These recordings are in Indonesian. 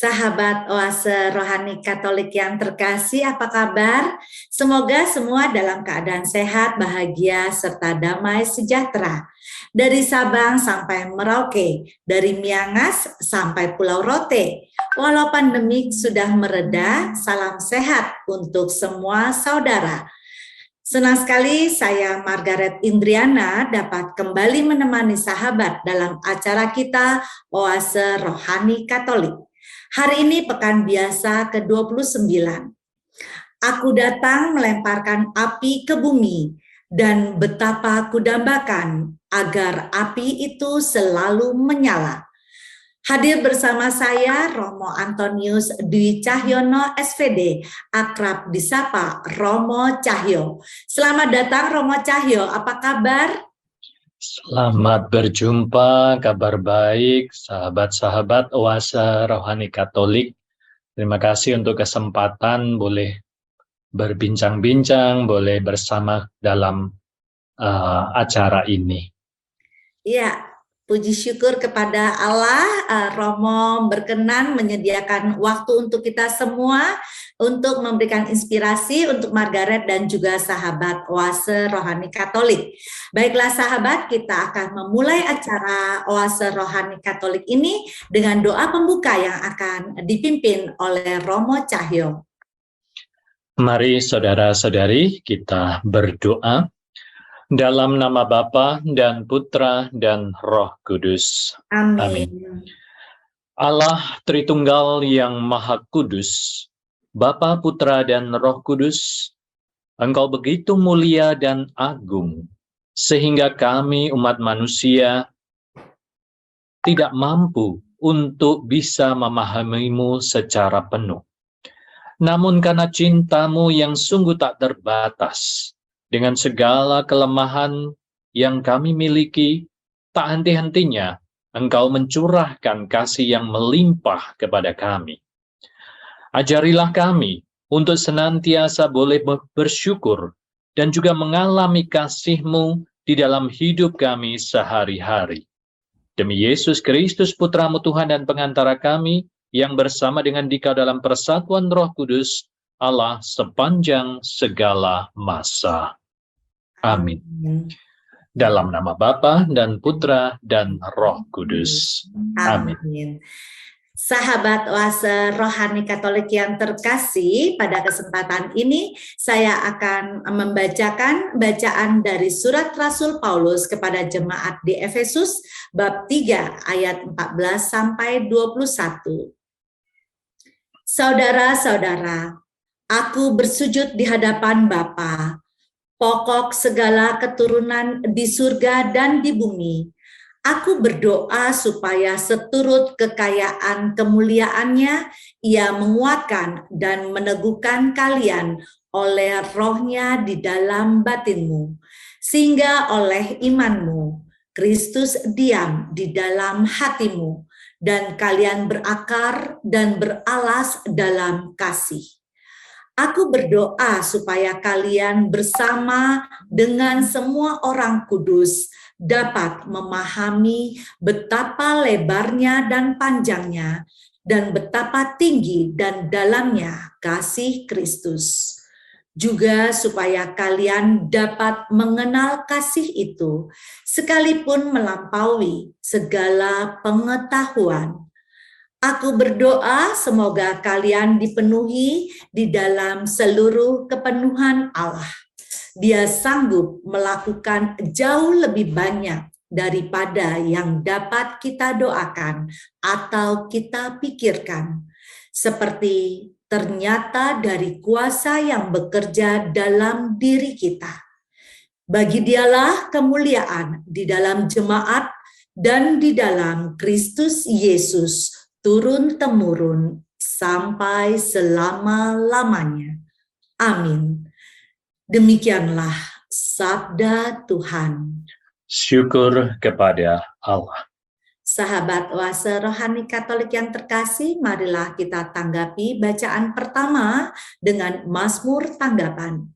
Sahabat Oase Rohani Katolik yang terkasih, apa kabar? Semoga semua dalam keadaan sehat, bahagia, serta damai sejahtera. Dari Sabang sampai Merauke, dari Miangas sampai Pulau Rote. Walau pandemik sudah mereda, salam sehat untuk semua saudara. Senang sekali saya Margaret Indriana dapat kembali menemani sahabat dalam acara kita Oase Rohani Katolik. Hari ini pekan biasa ke-29. Aku datang melemparkan api ke bumi, dan betapa kudambakan agar api itu selalu menyala. Hadir bersama saya Romo Antonius Dwi Cahyono SVD, akrab disapa Romo Cahyo. Selamat datang Romo Cahyo, apa kabar? Selamat berjumpa, kabar baik, sahabat-sahabat Oase Rohani Katolik. Terima kasih untuk kesempatan boleh berbincang-bincang, boleh bersama dalam acara ini. Ya, puji syukur kepada Allah, Romo berkenan menyediakan waktu untuk kita semua untuk memberikan inspirasi untuk Margaret dan juga sahabat Oase Rohani Katolik. Baiklah sahabat, kita akan memulai acara Oase Rohani Katolik ini dengan doa pembuka yang akan dipimpin oleh Romo Cahyo. Mari saudara-saudari kita berdoa. Dalam nama Bapa dan Putra dan Roh Kudus. Amin. Allah Tritunggal yang Maha Kudus, Bapa, Putra, dan Roh Kudus, Engkau begitu mulia dan agung, sehingga kami umat manusia tidak mampu untuk bisa memahamimu secara penuh. Namun karena cintamu yang sungguh tak terbatas, dengan segala kelemahan yang kami miliki, tak henti-hentinya Engkau mencurahkan kasih yang melimpah kepada kami. Ajarilah kami untuk senantiasa boleh bersyukur dan juga mengalami kasih-Mu di dalam hidup kami sehari-hari. Demi Yesus Kristus, Putra-Mu Tuhan dan pengantara kami, yang bersama dengan Dikau dalam persatuan Roh Kudus, Allah sepanjang segala masa. Amin. Dalam nama Bapa dan Putra dan Roh Kudus. Amin. Sahabat Oase Rohani Katolik yang terkasih, pada kesempatan ini saya akan membacakan bacaan dari surat Rasul Paulus kepada jemaat di Efesus bab 3 ayat 14 sampai 21. Saudara-saudara, aku bersujud di hadapan Bapa, pokok segala keturunan di surga dan di bumi. Aku berdoa supaya seturut kekayaan kemuliaannya, ia menguatkan dan meneguhkan kalian oleh rohnya di dalam batinmu, sehingga oleh imanmu, Kristus diam di dalam hatimu, dan kalian berakar dan beralas dalam kasih. Aku berdoa supaya kalian bersama dengan semua orang kudus dapat memahami betapa lebarnya dan panjangnya dan betapa tinggi dan dalamnya kasih Kristus. Juga supaya kalian dapat mengenal kasih itu sekalipun melampaui segala pengetahuan. Aku berdoa semoga kalian dipenuhi di dalam seluruh kepenuhan Allah. Dia sanggup melakukan jauh lebih banyak daripada yang dapat kita doakan atau kita pikirkan. Seperti ternyata dari kuasa yang bekerja dalam diri kita. Bagi Dialah kemuliaan di dalam jemaat dan di dalam Kristus Yesus, turun-temurun sampai selama-lamanya. Amin. Demikianlah sabda Tuhan. Syukur kepada Allah. Sahabat Oase Rohani Katolik yang terkasih, marilah kita tanggapi bacaan pertama dengan Mazmur tanggapan.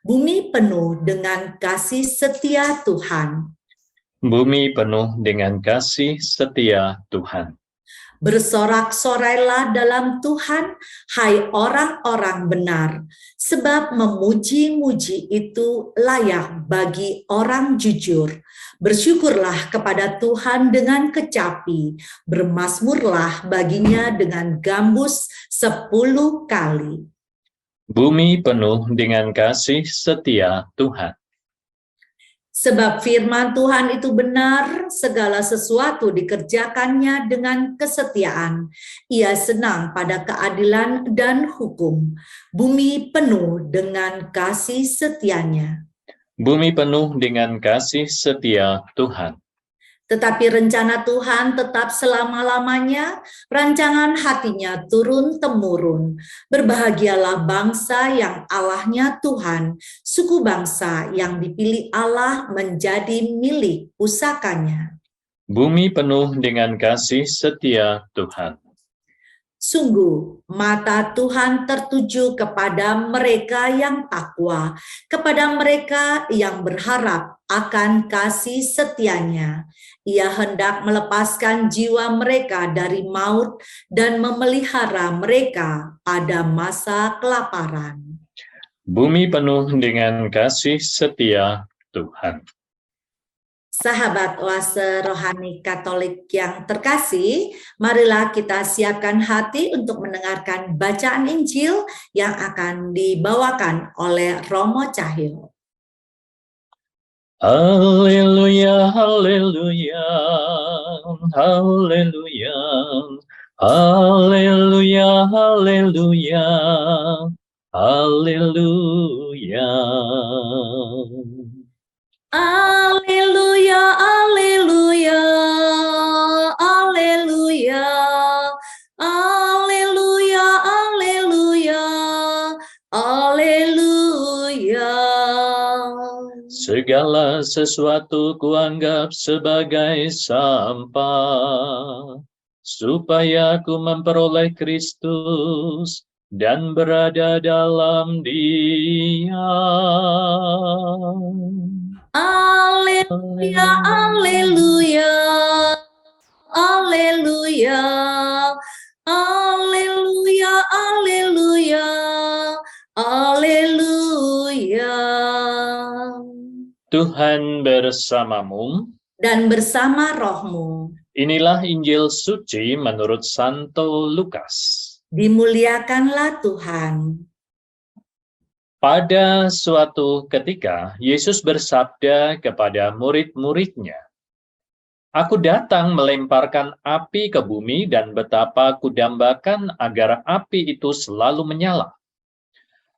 Bumi penuh dengan kasih setia Tuhan. Bumi penuh dengan kasih setia Tuhan. Bersorak-sorailah dalam Tuhan, hai orang-orang benar, sebab memuji-muji itu layak bagi orang jujur. Bersyukurlah kepada Tuhan dengan kecapi, bermazmurlah baginya dengan gambus 10 kali. Bumi penuh dengan kasih setia Tuhan. Sebab firman Tuhan itu benar, segala sesuatu dikerjakannya dengan kesetiaan. Ia senang pada keadilan dan hukum. Bumi penuh dengan kasih setianya. Bumi penuh dengan kasih setia Tuhan. Tetapi rencana Tuhan tetap selama-lamanya, rancangan hatinya turun-temurun. Berbahagialah bangsa yang Allahnya Tuhan, suku bangsa yang dipilih Allah menjadi milik pusakanya. Bumi penuh dengan kasih setia Tuhan. Sungguh, mata Tuhan tertuju kepada mereka yang takwa, kepada mereka yang berharap akan kasih setianya. Ia hendak melepaskan jiwa mereka dari maut dan memelihara mereka pada masa kelaparan. Bumi penuh dengan kasih setia Tuhan. Sahabat oase rohani Katolik yang terkasih, marilah kita siapkan hati untuk mendengarkan bacaan Injil yang akan dibawakan oleh Romo Cahyo. Haleluya, haleluya, haleluya, haleluya, haleluya, haleluya. Aleluya, aleluya, aleluya, aleluya, aleluya, aleluya. Segala sesuatu kuanggap sebagai sampah, supaya aku memperoleh Kristus dan berada dalam Dia. Aleluya, aleluya, aleluya, aleluya, aleluya, aleluya. Tuhan bersamamu. Dan bersama rohmu. Inilah Injil suci menurut Santo Lukas. Dimuliakanlah Tuhan. Pada suatu ketika, Yesus bersabda kepada murid-muridnya, "Aku datang melemparkan api ke bumi dan betapa kudambakan agar api itu selalu menyala.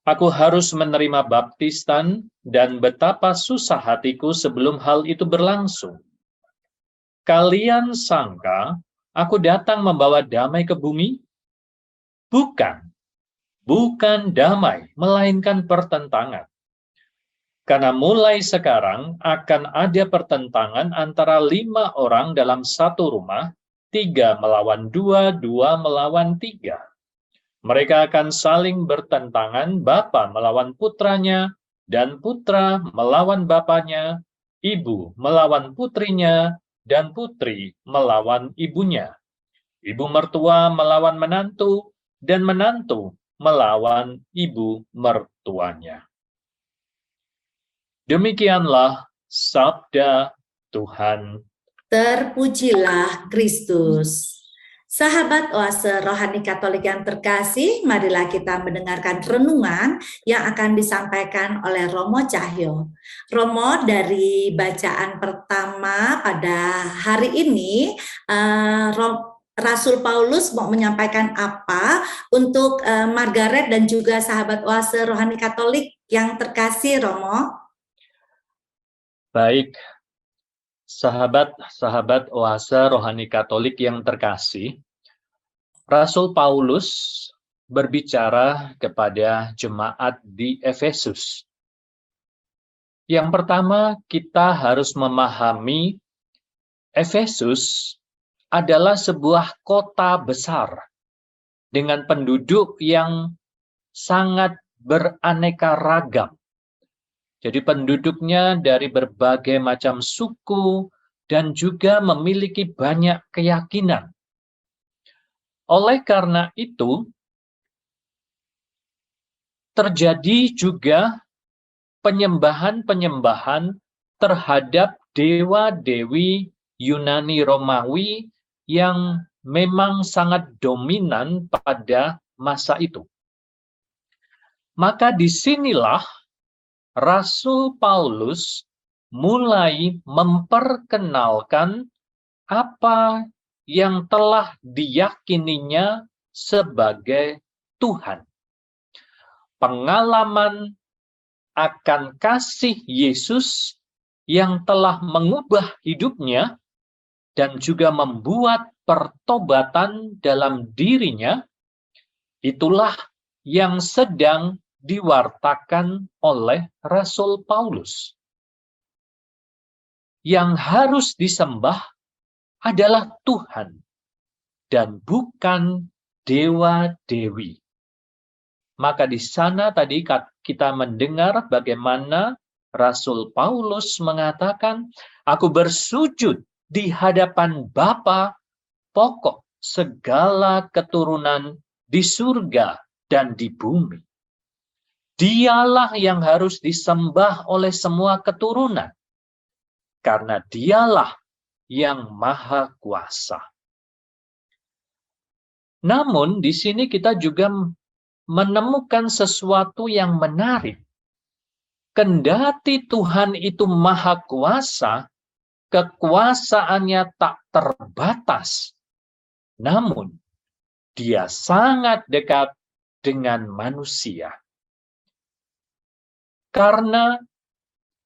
Aku harus menerima baptisan dan betapa susah hatiku sebelum hal itu berlangsung. Kalian sangka aku datang membawa damai ke bumi? Bukan. Bukan damai, melainkan pertentangan. Karena mulai sekarang akan ada pertentangan antara 5 orang dalam satu rumah, 3 melawan 2, 2 melawan 3. Mereka akan saling bertentangan, bapa melawan putranya, dan putra melawan bapaknya, ibu melawan putrinya, dan putri melawan ibunya. Ibu mertua melawan menantu, dan menantu melawan ibu mertuanya." Demikianlah sabda Tuhan. Terpujilah Kristus. Sahabat oase rohani Katolik yang terkasih, marilah kita mendengarkan renungan yang akan disampaikan oleh Romo Cahyo. Romo, dari bacaan pertama pada hari ini, Rasul Paulus mau menyampaikan apa untuk Margaret dan juga sahabat oase rohani Katolik yang terkasih, Romo? Baik, sahabat-sahabat oase rohani Katolik yang terkasih, Rasul Paulus berbicara kepada jemaat di Efesus. Yang pertama, kita harus memahami Efesus adalah sebuah kota besar dengan penduduk yang sangat beraneka ragam. Jadi penduduknya dari berbagai macam suku dan juga memiliki banyak keyakinan. Oleh karena itu, terjadi juga penyembahan-penyembahan terhadap dewa-dewi Yunani Romawi yang memang sangat dominan pada masa itu. Maka disinilah Rasul Paulus mulai memperkenalkan apa yang telah diyakininya sebagai Tuhan. Pengalaman akan kasih Yesus yang telah mengubah hidupnya dan juga membuat pertobatan dalam dirinya, itulah yang sedang diwartakan oleh Rasul Paulus. Yang harus disembah adalah Tuhan dan bukan dewa-dewi. Maka di sana tadi kita mendengar bagaimana Rasul Paulus mengatakan, "Aku bersujud di hadapan Bapa, pokok segala keturunan di surga dan di bumi. Dialah yang harus disembah oleh semua keturunan, karena dialah yang maha kuasa." Namun di sini kita juga menemukan sesuatu yang menarik. Kendati Tuhan itu maha kuasa, kekuasaannya tak terbatas, namun Dia sangat dekat dengan manusia. Karena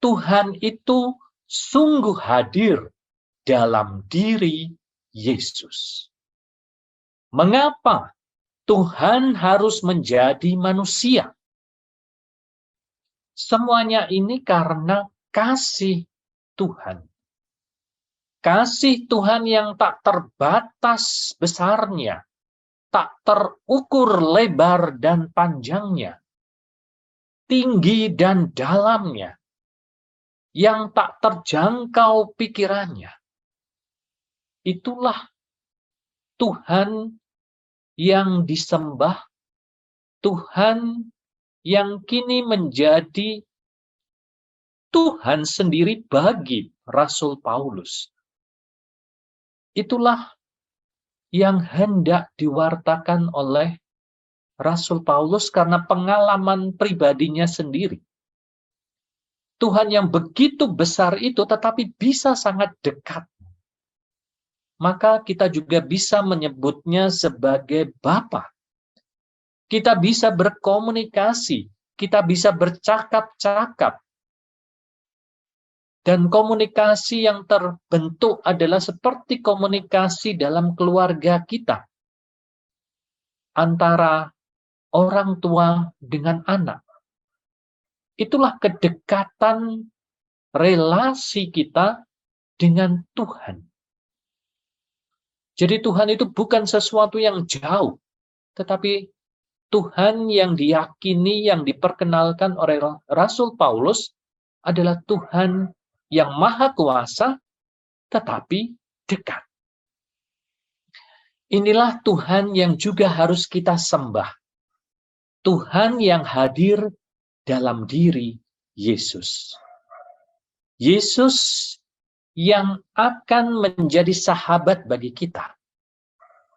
Tuhan itu sungguh hadir dalam diri Yesus. Mengapa Tuhan harus menjadi manusia? Semuanya ini karena kasih Tuhan. Kasih Tuhan yang tak terbatas besarnya, tak terukur lebar dan panjangnya, tinggi dan dalamnya, yang tak terjangkau pikirannya. Itulah Tuhan yang disembah, Tuhan yang kini menjadi Tuhan sendiri bagi Rasul Paulus. Itulah yang hendak diwartakan oleh Rasul Paulus karena pengalaman pribadinya sendiri. Tuhan yang begitu besar itu tetapi bisa sangat dekat. Maka kita juga bisa menyebutnya sebagai Bapa. Kita bisa berkomunikasi, kita bisa bercakap-cakap. Dan komunikasi yang terbentuk adalah seperti komunikasi dalam keluarga kita. Antara orang tua dengan anak. Itulah kedekatan relasi kita dengan Tuhan. Jadi Tuhan itu bukan sesuatu yang jauh, tetapi Tuhan yang diyakini, yang diperkenalkan oleh Rasul Paulus adalah Tuhan yang maha kuasa, tetapi dekat. Inilah Tuhan yang juga harus kita sembah. Tuhan yang hadir dalam diri Yesus. Yesus yang akan menjadi sahabat bagi kita.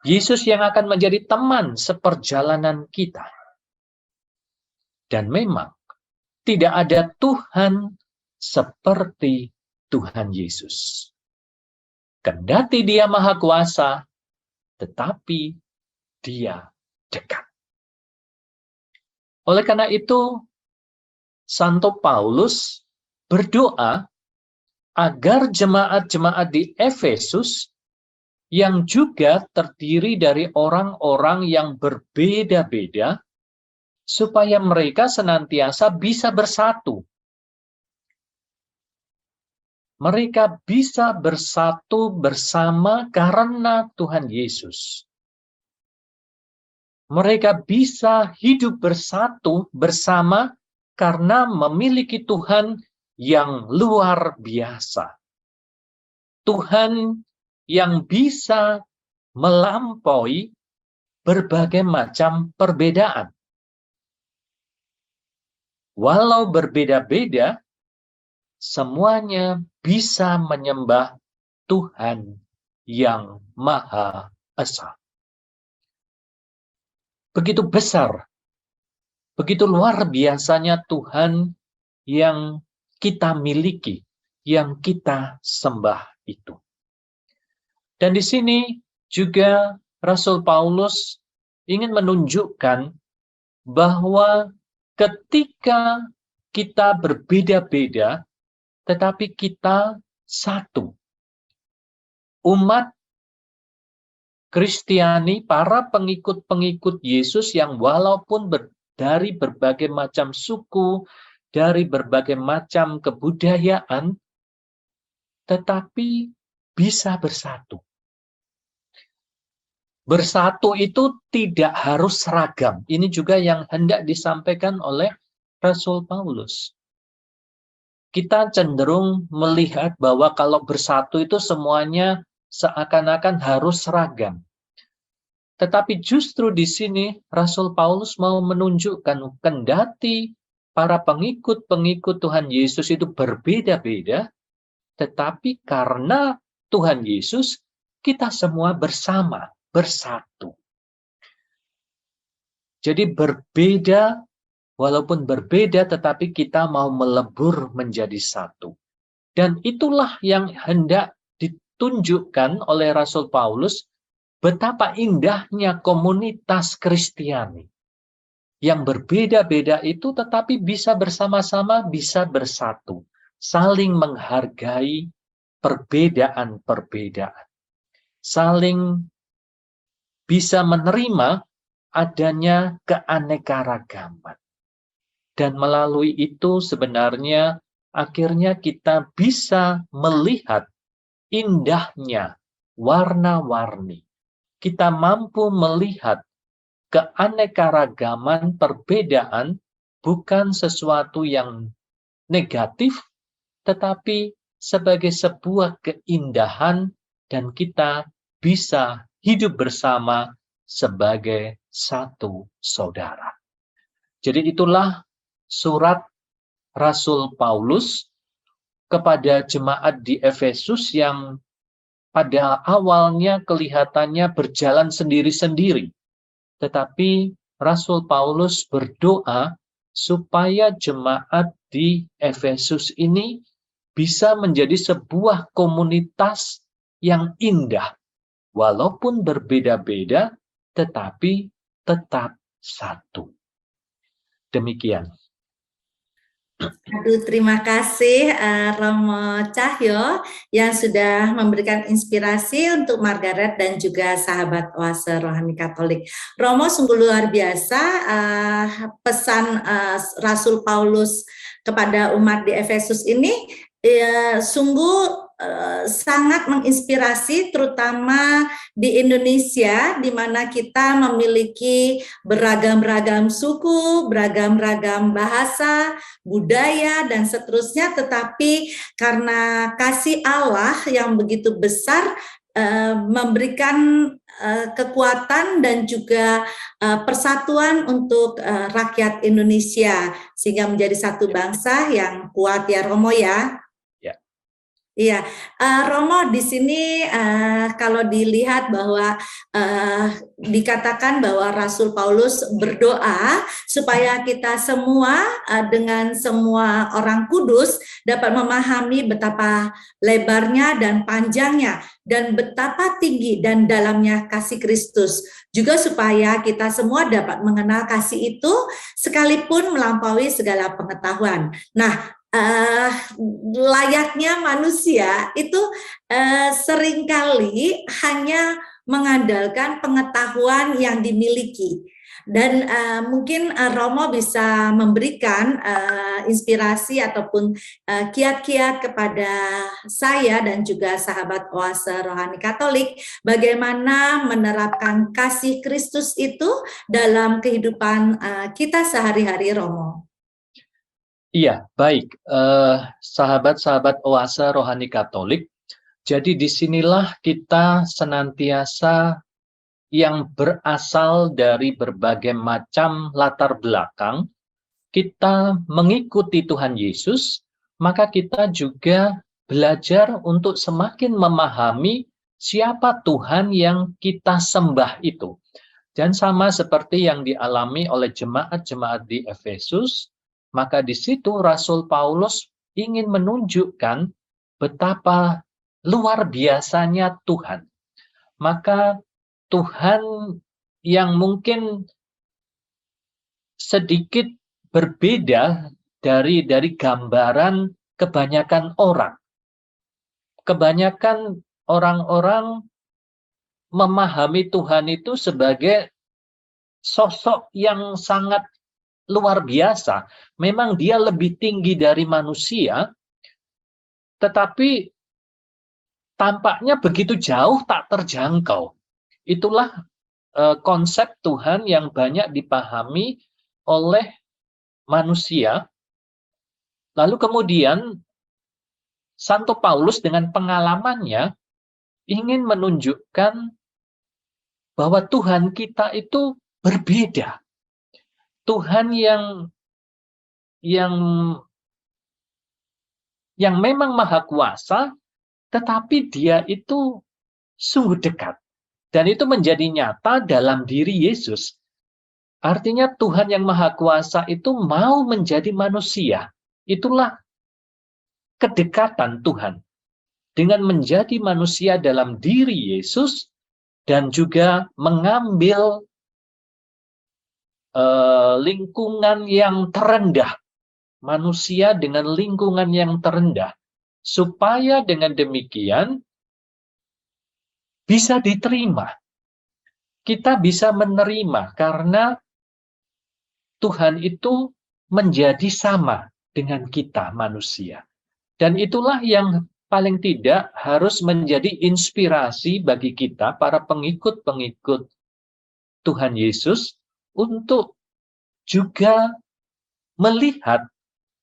Yesus yang akan menjadi teman seperjalanan kita. Dan memang tidak ada Tuhan seperti Tuhan Yesus. Kendati Dia maha kuasa, tetapi Dia dekat. Oleh karena itu, Santo Paulus berdoa agar jemaat-jemaat di Efesus yang juga terdiri dari orang-orang yang berbeda-beda, supaya mereka senantiasa bisa bersatu. Mereka bisa bersatu bersama karena Tuhan Yesus. Mereka bisa hidup bersatu bersama karena memiliki Tuhan yang luar biasa. Tuhan yang bisa melampaui berbagai macam perbedaan. Walau berbeda-beda, semuanya bisa menyembah Tuhan yang Maha Esa. Begitu besar, begitu luar biasanya Tuhan yang kita miliki, yang kita sembah itu. Dan di sini juga Rasul Paulus ingin menunjukkan bahwa ketika kita berbeda-beda, tetapi kita satu. Umat Kristiani, para pengikut-pengikut Yesus yang walaupun dari berbagai macam suku, dari berbagai macam kebudayaan, tetapi bisa bersatu. Bersatu itu tidak harus seragam. Ini juga yang hendak disampaikan oleh Rasul Paulus. Kita cenderung melihat bahwa kalau bersatu itu semuanya seakan-akan harus seragam. Tetapi justru di sini Rasul Paulus mau menunjukkan kendati para pengikut-pengikut Tuhan Yesus itu berbeda-beda, tetapi karena Tuhan Yesus, kita semua bersama, bersatu. Jadi berbeda, walaupun berbeda, tetapi kita mau melebur menjadi satu. Dan itulah yang hendak ditunjukkan oleh Rasul Paulus, betapa indahnya komunitas Kristiani. Yang berbeda-beda itu tetapi bisa bersama-sama, bisa bersatu. Saling menghargai perbedaan-perbedaan. Saling bisa menerima adanya keanekaragaman. Dan melalui itu sebenarnya akhirnya kita bisa melihat indahnya warna-warni. Kita mampu melihat keanekaragaman perbedaan bukan sesuatu yang negatif, tetapi sebagai sebuah keindahan dan kita bisa hidup bersama sebagai satu saudara. Jadi itulah surat Rasul Paulus kepada jemaat di Efesus yang pada awalnya kelihatannya berjalan sendiri-sendiri. Tetapi Rasul Paulus berdoa supaya jemaat di Efesus ini bisa menjadi sebuah komunitas yang indah. Walaupun berbeda-beda, tetapi tetap satu. Demikian. Aduh, terima kasih Romo Cahyo yang sudah memberikan inspirasi untuk Margaret dan juga sahabat Oase Rohani Katolik. Romo sungguh luar biasa pesan Rasul Paulus kepada umat di Efesus ini sungguh sangat menginspirasi, terutama di Indonesia, di mana kita memiliki beragam-ragam suku, beragam-ragam bahasa, budaya, dan seterusnya, tetapi karena kasih Allah yang begitu besar, memberikan kekuatan dan juga persatuan untuk rakyat Indonesia, sehingga menjadi satu bangsa yang kuat ya Romo ya. Iya, Romo di sini kalau dilihat bahwa dikatakan bahwa Rasul Paulus berdoa supaya kita semua dengan semua orang kudus dapat memahami betapa lebarnya dan panjangnya dan betapa tinggi dan dalamnya kasih Kristus. Juga supaya kita semua dapat mengenal kasih itu sekalipun melampaui segala pengetahuan. Nah, layaknya manusia itu seringkali hanya mengandalkan pengetahuan yang dimiliki. Dan mungkin Romo bisa memberikan inspirasi ataupun kiat-kiat kepada saya dan juga sahabat Oase Rohani Katolik bagaimana menerapkan kasih Kristus itu dalam kehidupan kita sehari-hari, Romo. Iya, baik. Sahabat-sahabat Oase Rohani Katolik, jadi disinilah kita senantiasa yang berasal dari berbagai macam latar belakang, kita mengikuti Tuhan Yesus, maka kita juga belajar untuk semakin memahami siapa Tuhan yang kita sembah itu. Dan sama seperti yang dialami oleh jemaat-jemaat di Efesus, maka di situ Rasul Paulus ingin menunjukkan betapa luar biasanya Tuhan. Maka Tuhan yang mungkin sedikit berbeda dari gambaran kebanyakan orang. Kebanyakan orang-orang memahami Tuhan itu sebagai sosok yang sangat luar biasa. Memang dia lebih tinggi dari manusia, tetapi tampaknya begitu jauh tak terjangkau. Itulah konsep Tuhan yang banyak dipahami oleh manusia. Lalu kemudian Santo Paulus dengan pengalamannya ingin menunjukkan bahwa Tuhan kita itu berbeda. Tuhan yang memang maha kuasa, tetapi dia itu sungguh dekat. Dan itu menjadi nyata dalam diri Yesus. Artinya Tuhan yang maha kuasa itu mau menjadi manusia. Itulah kedekatan Tuhan. Dengan menjadi manusia dalam diri Yesus, dan juga mengambil lingkungan yang terendah. Manusia dengan lingkungan yang terendah. Supaya dengan demikian bisa diterima. Kita bisa menerima karena Tuhan itu menjadi sama dengan kita manusia. Dan itulah yang paling tidak harus menjadi inspirasi bagi kita, para pengikut-pengikut Tuhan Yesus, untuk juga melihat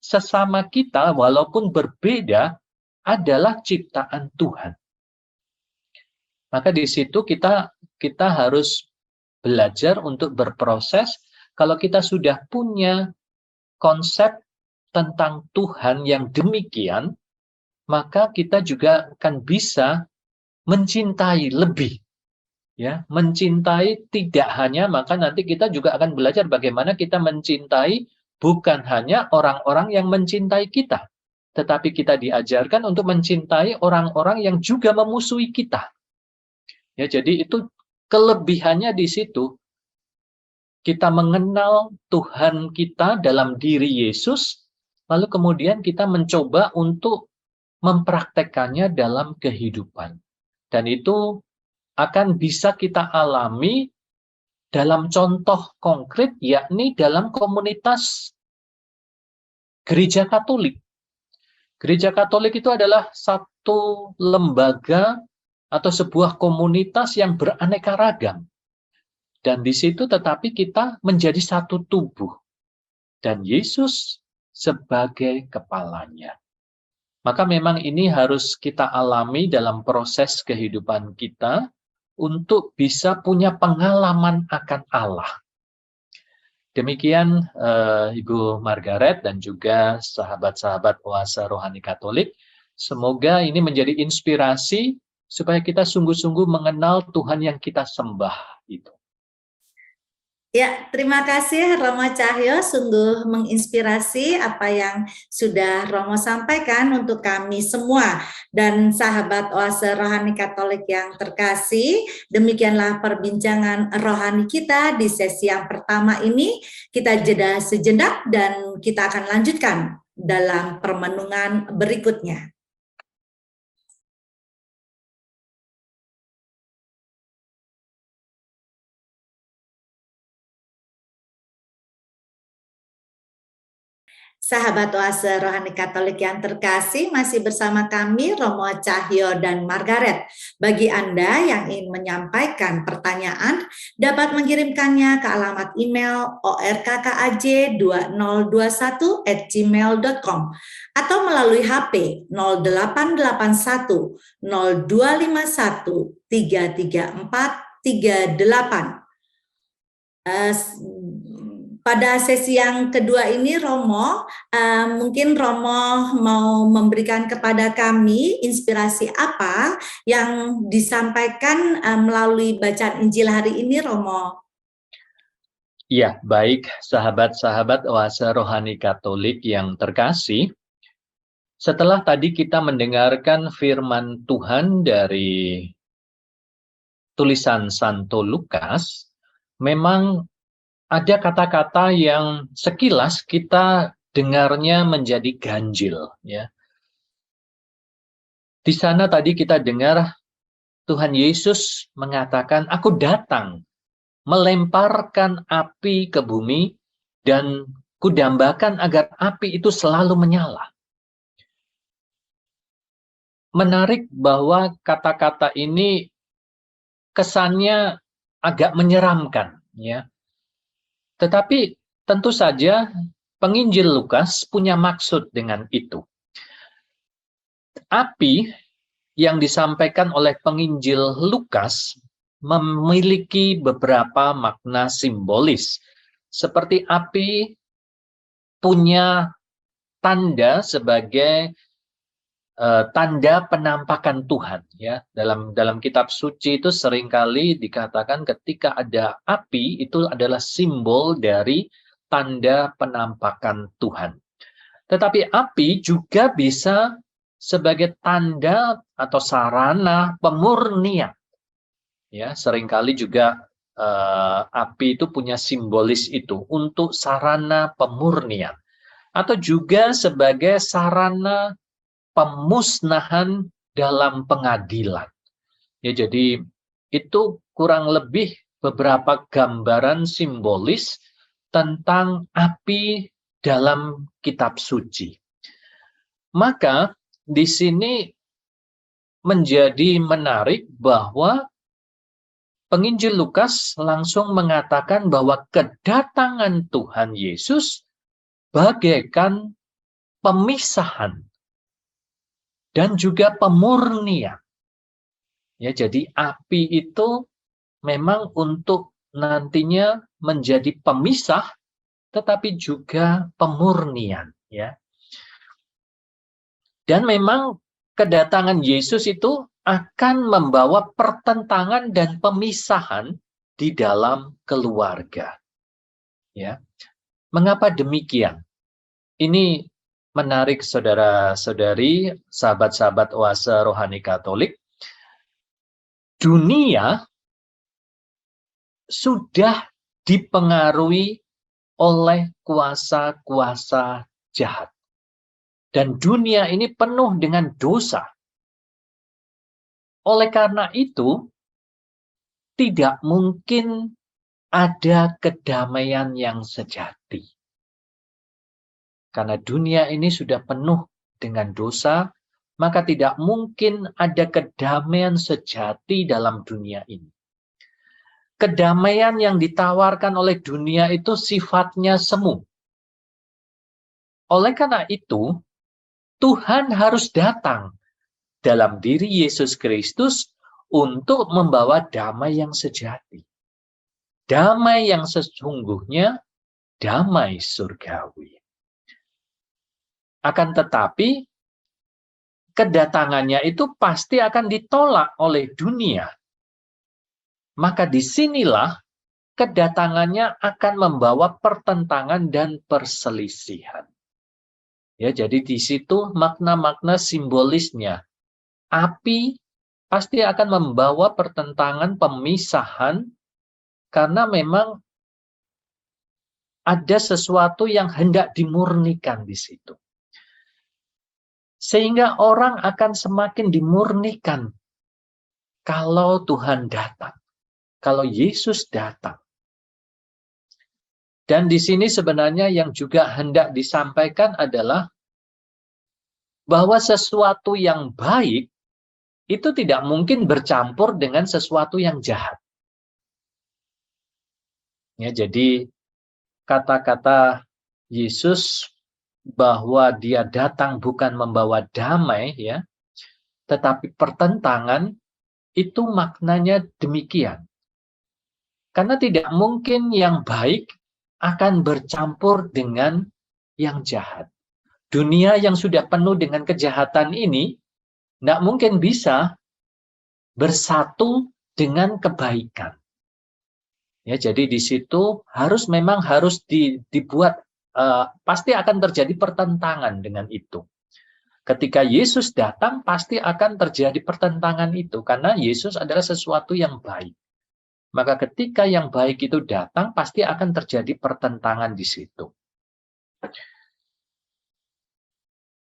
sesama kita walaupun berbeda adalah ciptaan Tuhan. Maka di situ kita harus belajar untuk berproses. Kalau kita sudah punya konsep tentang Tuhan yang demikian, maka kita juga akan bisa mencintai lebih. Ya, mencintai tidak hanya, maka nanti kita juga akan belajar bagaimana kita mencintai bukan hanya orang-orang yang mencintai kita, tetapi kita diajarkan untuk mencintai orang-orang yang juga memusuhi kita. Ya, jadi itu kelebihannya di situ. Kita mengenal Tuhan kita dalam diri Yesus, lalu kemudian kita mencoba untuk mempraktekannya dalam kehidupan. Dan itu akan bisa kita alami dalam contoh konkret, yakni dalam komunitas Gereja Katolik. Gereja Katolik itu adalah satu lembaga atau sebuah komunitas yang beraneka ragam. Dan di situ tetapi kita menjadi satu tubuh. Dan Yesus sebagai kepalanya. Maka memang ini harus kita alami dalam proses kehidupan kita untuk bisa punya pengalaman akan Allah. Demikian Ibu Margaret dan juga sahabat-sahabat Oase Rohani Katolik. Semoga ini menjadi inspirasi supaya kita sungguh-sungguh mengenal Tuhan yang kita sembah itu. Ya, terima kasih Romo Cahyo, sungguh menginspirasi apa yang sudah Romo sampaikan untuk kami semua dan sahabat Oase Rohani Katolik yang terkasih. Demikianlah perbincangan rohani kita di sesi yang pertama ini. Kita jeda sejenak dan kita akan lanjutkan dalam permenungan berikutnya. Sahabat Oase Rohani Katolik yang terkasih, masih bersama kami Romo Cahyo dan Margaret. Bagi Anda yang ingin menyampaikan pertanyaan, dapat mengirimkannya ke alamat email orkkaj2021@gmail.com atau melalui HP 0881 0251 334 38. Pada sesi yang kedua ini Romo, mungkin Romo mau memberikan kepada kami inspirasi apa yang disampaikan melalui bacaan Injil hari ini, Romo? Ya, baik sahabat-sahabat Oase Rohani Katolik yang terkasih. Setelah tadi kita mendengarkan firman Tuhan dari tulisan Santo Lukas, memang ada kata-kata yang sekilas kita dengarnya menjadi ganjil, ya. Di sana tadi kita dengar Tuhan Yesus mengatakan, "Aku datang melemparkan api ke bumi dan kudambakan agar api itu selalu menyala." Menarik bahwa kata-kata ini kesannya agak menyeramkan, ya. Tetapi tentu saja penginjil Lukas punya maksud dengan itu. Api yang disampaikan oleh penginjil Lukas memiliki beberapa makna simbolis. Seperti api punya tanda sebagai tanda penampakan Tuhan, ya. Dalam kitab suci itu seringkali dikatakan ketika ada api itu adalah simbol dari tanda penampakan Tuhan. Tetapi api juga bisa sebagai tanda atau sarana pemurnian. Ya, seringkali juga api itu punya simbolis itu untuk sarana pemurnian atau juga sebagai sarana pemusnahan dalam pengadilan. Ya, jadi itu kurang lebih beberapa gambaran simbolis tentang api dalam kitab suci. Maka di sini menjadi menarik bahwa penginjil Lukas langsung mengatakan bahwa kedatangan Tuhan Yesus bagaikan pemisahan dan juga pemurnian. Ya, jadi api itu memang untuk nantinya menjadi pemisah, tetapi juga pemurnian. Ya. Dan memang kedatangan Yesus itu akan membawa pertentangan dan pemisahan di dalam keluarga. Ya. Mengapa demikian? Ini menarik saudara-saudari, sahabat-sahabat Oase Rohani Katolik. Dunia sudah dipengaruhi oleh kuasa-kuasa jahat. Dan dunia ini penuh dengan dosa. Oleh karena itu, tidak mungkin ada kedamaian yang sejati. Karena dunia ini sudah penuh dengan dosa, maka tidak mungkin ada kedamaian sejati dalam dunia ini. Kedamaian yang ditawarkan oleh dunia itu sifatnya semu. Oleh karena itu, Tuhan harus datang dalam diri Yesus Kristus untuk membawa damai yang sejati. Damai yang sesungguhnya, damai surgawi. Akan tetapi, kedatangannya itu pasti akan ditolak oleh dunia. Maka disinilah kedatangannya akan membawa pertentangan dan perselisihan. Ya, jadi di situ makna-makna simbolisnya. Api pasti akan membawa pertentangan, pemisahan, karena memang ada sesuatu yang hendak dimurnikan di situ. Sehingga orang akan semakin dimurnikan kalau Tuhan datang, kalau Yesus datang. Dan di sini sebenarnya yang juga hendak disampaikan adalah bahwa sesuatu yang baik itu tidak mungkin bercampur dengan sesuatu yang jahat. Ya, jadi kata-kata Yesus bahwa dia datang bukan membawa damai, ya, tetapi pertentangan, itu maknanya demikian. Karena tidak mungkin yang baik akan bercampur dengan yang jahat. Dunia yang sudah penuh dengan kejahatan ini tidak mungkin bisa bersatu dengan kebaikan. Ya, jadi di situ memang harus dibuat, pasti akan terjadi pertentangan dengan itu. Ketika Yesus datang, pasti akan terjadi pertentangan itu, karena Yesus adalah sesuatu yang baik. Maka ketika yang baik itu datang, pasti akan terjadi pertentangan di situ.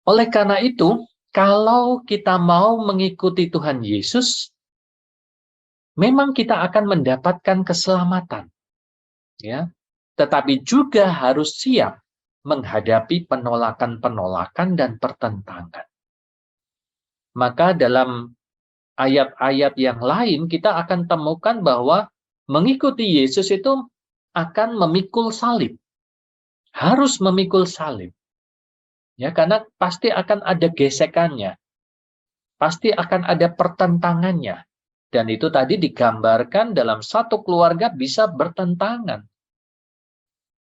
Oleh karena itu, kalau kita mau mengikuti Tuhan Yesus, memang kita akan mendapatkan keselamatan. Ya. Tetapi juga harus siap menghadapi penolakan-penolakan dan pertentangan. Maka dalam ayat-ayat yang lain kita akan temukan bahwa mengikuti Yesus itu akan memikul salib. Harus memikul salib. Ya, karena pasti akan ada gesekannya. Pasti akan ada pertentangannya. Dan itu tadi digambarkan dalam satu keluarga bisa bertentangan.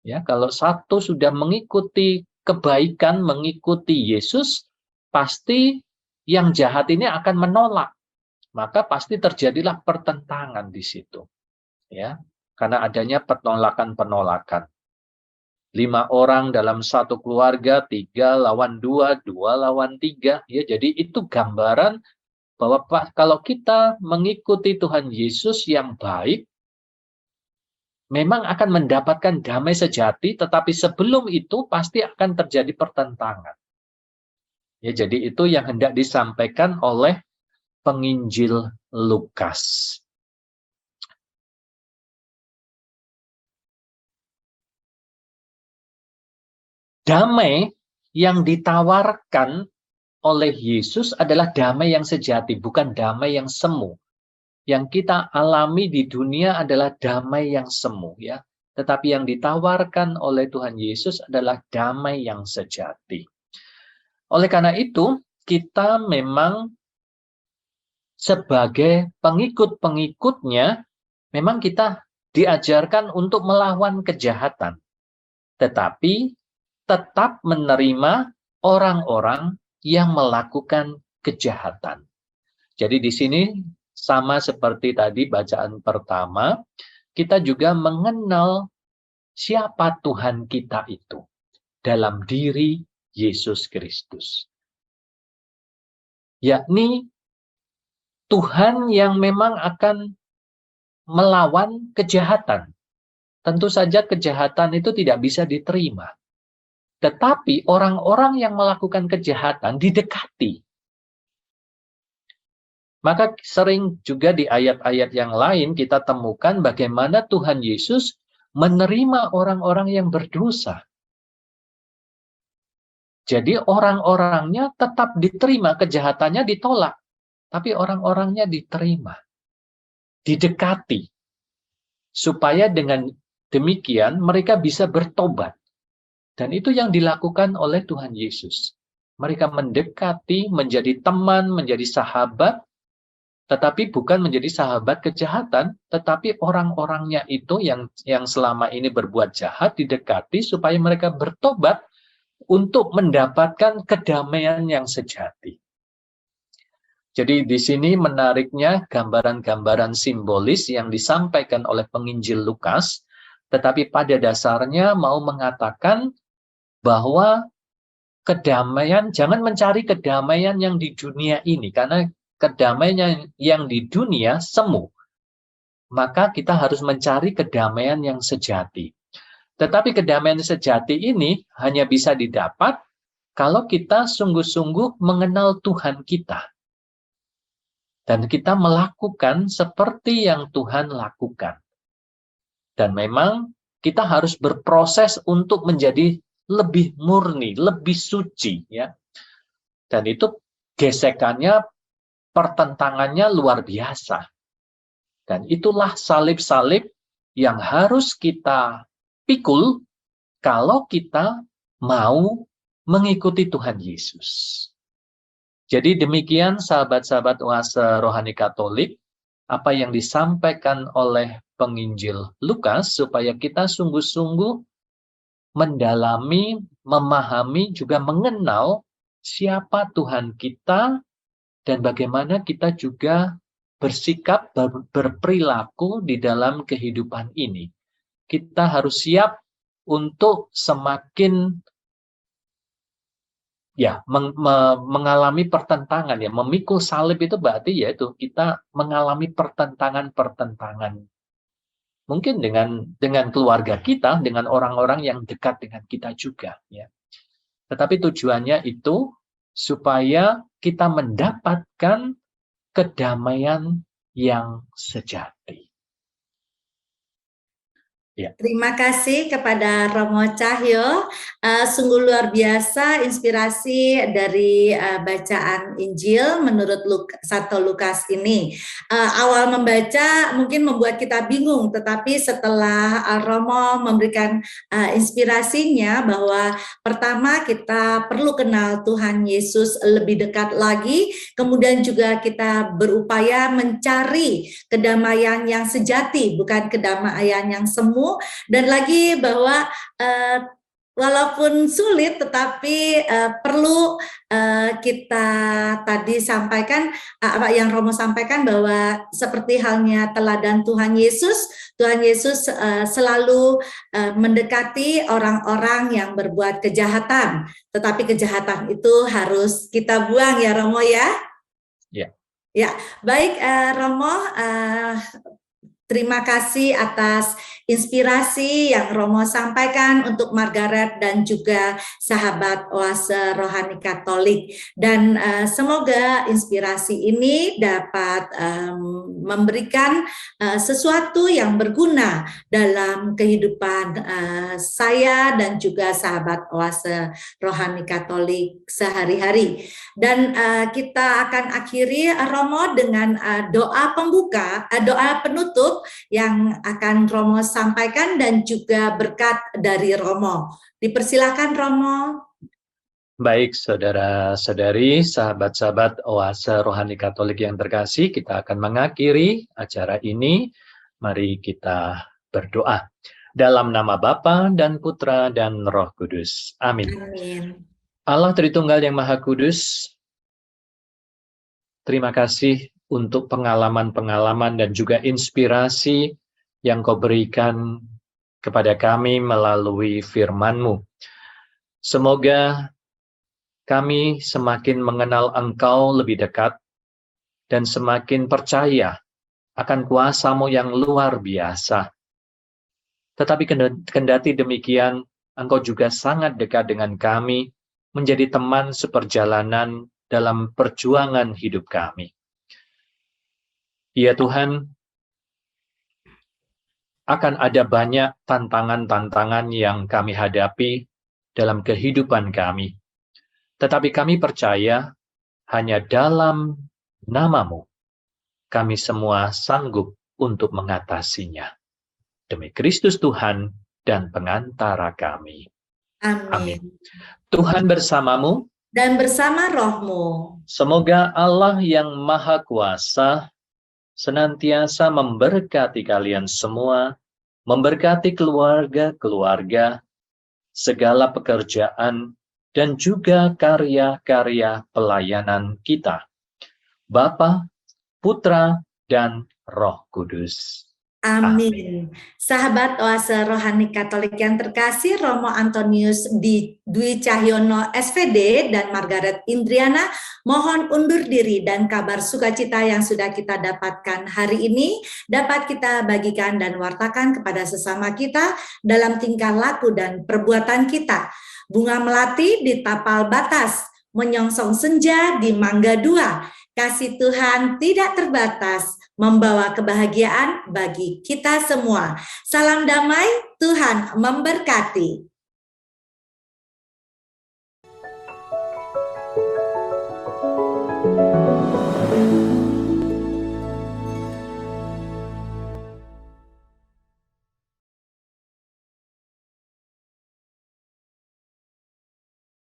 Ya, kalau satu sudah mengikuti kebaikan, mengikuti Yesus, pasti yang jahat ini akan menolak. Maka pasti terjadilah pertentangan di situ. Ya, karena adanya penolakan-penolakan. 5 orang dalam satu keluarga, 3 lawan 2, 2 lawan 3. Ya, jadi itu gambaran bahwa kalau kita mengikuti Tuhan Yesus yang baik, memang akan mendapatkan damai sejati, tetapi sebelum itu pasti akan terjadi pertentangan. Ya, jadi itu yang hendak disampaikan oleh penginjil Lukas. Damai yang ditawarkan oleh Yesus adalah damai yang sejati, bukan damai yang semu. Yang kita alami di dunia adalah damai yang semu, ya. Tetapi yang ditawarkan oleh Tuhan Yesus adalah damai yang sejati. Oleh karena itu, kita memang sebagai pengikut-pengikutnya, memang kita diajarkan untuk melawan kejahatan. Tetapi tetap menerima orang-orang yang melakukan kejahatan. Jadi di sini sama seperti tadi bacaan pertama, kita juga mengenal siapa Tuhan kita itu dalam diri Yesus Kristus. Yakni Tuhan yang memang akan melawan kejahatan. Tentu saja kejahatan itu tidak bisa diterima. Tetapi orang-orang yang melakukan kejahatan didekati. Maka sering juga di ayat-ayat yang lain kita temukan bagaimana Tuhan Yesus menerima orang-orang yang berdosa. Jadi orang-orangnya tetap diterima, kejahatannya ditolak. Tapi orang-orangnya diterima, didekati. Supaya dengan demikian mereka bisa bertobat. Dan itu yang dilakukan oleh Tuhan Yesus. Mereka mendekati, menjadi teman, menjadi sahabat, tetapi bukan menjadi sahabat kejahatan, tetapi orang-orangnya itu yang selama ini berbuat jahat didekati supaya mereka bertobat untuk mendapatkan kedamaian yang sejati. Jadi di sini menariknya gambaran-gambaran simbolis yang disampaikan oleh penginjil Lukas, tetapi pada dasarnya mau mengatakan bahwa kedamaian, jangan mencari kedamaian yang di dunia ini, karena kedamaian yang di dunia semu. Maka kita harus mencari kedamaian yang sejati. Tetapi kedamaian sejati ini hanya bisa didapat kalau kita sungguh-sungguh mengenal Tuhan kita. Dan kita melakukan seperti yang Tuhan lakukan. Dan memang kita harus berproses untuk menjadi lebih murni, lebih suci, ya. Dan itu gesekannya, pertentangannya luar biasa. Dan itulah salib-salib yang harus kita pikul kalau kita mau mengikuti Tuhan Yesus. Jadi demikian sahabat-sahabat Oase Rohani Katolik, apa yang disampaikan oleh penginjil Lukas supaya kita sungguh-sungguh mendalami, memahami, juga mengenal siapa Tuhan kita dan bagaimana kita juga bersikap, berperilaku di dalam kehidupan ini. Kita harus siap untuk semakin mengalami pertentangan, ya. Memikul salib itu berarti yaitu kita mengalami pertentangan-pertentangan. Mungkin dengan keluarga kita, dengan orang-orang yang dekat dengan kita juga, ya. Tetapi tujuannya itu supaya kita mendapatkan kedamaian yang sejati. Ya. Terima kasih kepada Romo Cahyo, sungguh luar biasa inspirasi dari bacaan Injil menurut Santo Lukas ini. Awal membaca mungkin membuat kita bingung, tetapi setelah Romo memberikan inspirasinya bahwa pertama kita perlu kenal Tuhan Yesus lebih dekat lagi, kemudian juga kita berupaya mencari kedamaian yang sejati, bukan kedamaian yang semu. Dan lagi bahwa walaupun sulit tetapi perlu kita tadi sampaikan, apa yang Romo sampaikan, bahwa seperti halnya teladan Tuhan Yesus selalu mendekati orang-orang yang berbuat kejahatan, tetapi kejahatan itu harus kita buang, ya Romo, ya? Ya, baik Romo, terima kasih atas inspirasi yang Romo sampaikan untuk Margaret dan juga sahabat Oase Rohani Katolik. Dan semoga inspirasi ini dapat memberikan sesuatu yang berguna dalam kehidupan saya dan juga sahabat Oase Rohani Katolik sehari-hari. Dan kita akan akhiri Romo dengan doa pembuka, doa penutup yang akan Romo sampaikan dan juga berkat dari Romo. Dipersilakan Romo. Baik, saudara-saudari, sahabat-sahabat Oase Rohani Katolik yang terkasih, kita akan mengakhiri acara ini. Mari kita berdoa. Dalam nama Bapa dan Putra dan Roh Kudus. Amin. Amin. Allah Tritunggal yang Maha Kudus, terima kasih untuk pengalaman-pengalaman dan juga inspirasi yang Kau berikan kepada kami melalui firman-Mu. Semoga kami semakin mengenal Engkau lebih dekat dan semakin percaya akan kuasa-Mu yang luar biasa. Tetapi kendati demikian, Engkau juga sangat dekat dengan kami, menjadi teman seperjalanan dalam perjuangan hidup kami. Ya Tuhan, akan ada banyak tantangan-tantangan yang kami hadapi dalam kehidupan kami. Tetapi kami percaya hanya dalam nama-Mu kami semua sanggup untuk mengatasinya. Demi Kristus Tuhan dan pengantara kami. Amin. Tuhan bersamamu dan bersama rohmu. Semoga Allah yang Maha Kuasa senantiasa memberkati kalian semua, memberkati keluarga-keluarga, segala pekerjaan, dan juga karya-karya pelayanan kita. Bapa, Putra, dan Roh Kudus. Amin. Sahabat Oase Rohani Katolik yang terkasih, Romo Antonius Dwi Cahyono SVD dan Margaret Indriana mohon undur diri, dan kabar sukacita yang sudah kita dapatkan hari ini dapat kita bagikan dan wartakan kepada sesama kita dalam tingkah laku dan perbuatan kita. Bunga melati di tapal batas, menyongsong senja di mangga dua. Kasih Tuhan tidak terbatas, membawa kebahagiaan bagi kita semua. Salam damai, Tuhan memberkati.